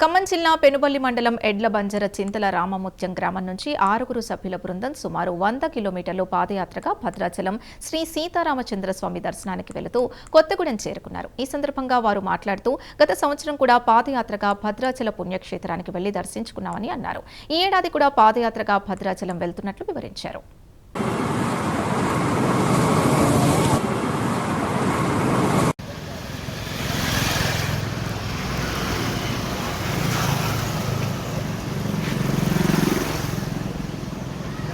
ఖమ్మం జిల్లా పెనుబల్లి మండలం ఎడ్లబంజర చింతల రామముత్యం గ్రామం నుంచి 6 సభ్యుల బృందం సుమారు 100 కిలోమీటర్లు పాదయాత్రగా భద్రాచలం శ్రీ సీతారామచంద్రస్వామి దర్శనానికి వెళుతూ కొత్తగూడెం చేరుకున్నారు. ఈ సందర్భంగా వారు మాట్లాడుతూ గత సంవత్సరం కూడా పాదయాత్రగా భద్రాచల పుణ్యక్షేత్రానికి వెళ్లి దర్శించుకున్నామని అన్నారు. ఈ ఏడాది కూడా పాదయాత్రగా భద్రాచలం వెళ్తున్నట్లు వివరించారు.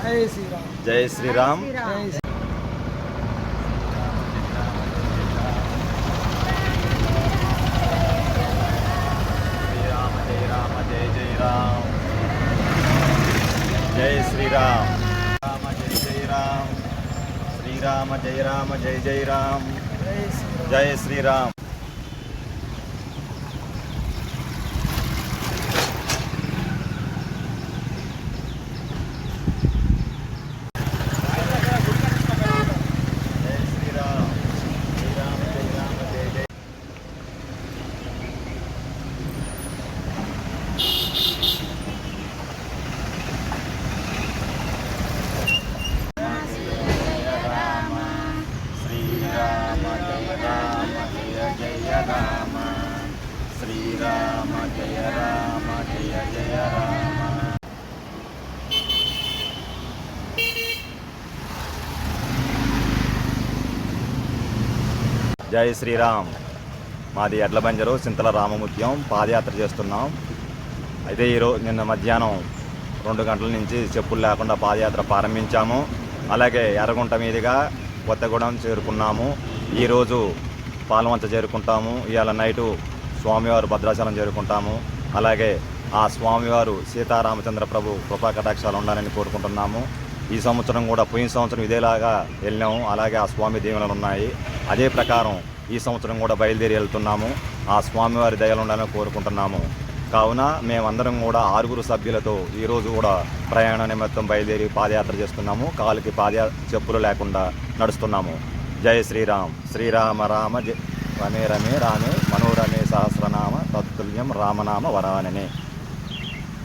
జై శ్రీరామ్. జై శ్రీరామ్. రామ జై జై రామ్. శ్రీరామ జయ రామ జై జై రామ్. జై శ్రీరామ్. శ్రీరామ జయ రామ జయ జయ రామ. జై శ్రీరామ్. మాది ఎడ్లబంజరు చింతల రామముత్యం పాదయాత్ర చేస్తున్నాం. అయితే నిన్న మధ్యాహ్నం 2 గంటల నుంచి చెప్పులు లేకుండా పాదయాత్ర ప్రారంభించాము. అలాగే ఎర్రగుంట మీదుగా కొత్తగూడెం చేరుకున్నాము. ఈరోజు పాలవంచ చేరుకుంటాము. ఇవాళ నైటు స్వామివారు భద్రాచలం చేరుకుంటాము. అలాగే ఆ స్వామివారు సీతారామచంద్ర ప్రభు కృపా కటాక్షాలు ఉండాలని కోరుకుంటున్నాము. ఈ సంవత్సరం కూడా పోయిన సంవత్సరం ఇదేలాగా వెళ్ళాము. అలాగే ఆ స్వామి దీవెనలు ఉన్నాయి. అదే ప్రకారం ఈ సంవత్సరం కూడా బయలుదేరి వెళ్తున్నాము. ఆ స్వామివారి దయలు ఉండాలని కోరుకుంటున్నాము. కావున మేమందరం కూడా 6 సభ్యులతో ఈరోజు కూడా ప్రయాణ నిమిత్తం బయలుదేరి పాదయాత్ర చేస్తున్నాము. కాలుకి చెప్పులు లేకుండా నడుస్తున్నాము. జై శ్రీరామ్. శ్రీరామ రామ రమే రమే రామే మనోరమే సహస్రనామ తత్తుల్యం రామనామ వరాననే.